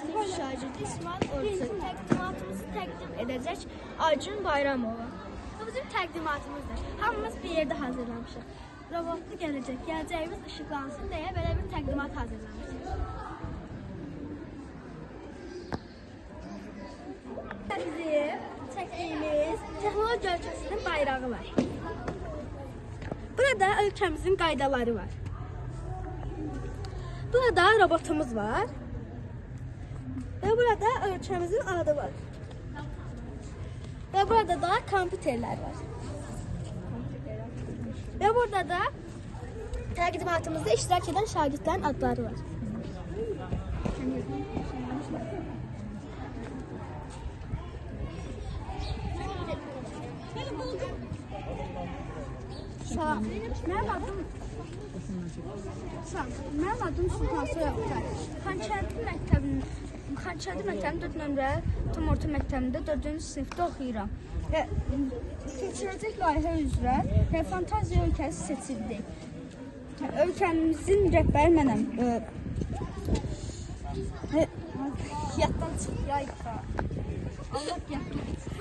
sinif şagirdi İsmail Orçun təqdimatımızı təqdim edəcək Acun Bayramova. Bu bizim təqdimatımızdır. Hamımız bir yerdə hazırlamışıq. Robotlu gələcəyimiz ışıqlansın deyə belə bir təqdimat hazırlamışıq. Bizim çəkdiyimiz texnologiya ölkəsinin bayrağı var. Burada ölkəmizin qaydaları var. Burada robotumuz var. Ve burada ölkəmizin adı var. Ve burada da kompüterler var. Ve burada da təqdimatımızda iştirak eden şagirdlərin adları var. Salam. Mənim adım Sultan Soyabtay. Xankəndi məktəbinin 4 nömrə tam orta məktəbində 4-cü sinifdə oxuyuram. Və keçiriləcək layihə üzrə Fantaziya ölkəsi seçildi. Ölkəmizin rəhbəri mənəm. Yaddan çıx, yayqa. Allah yaddan.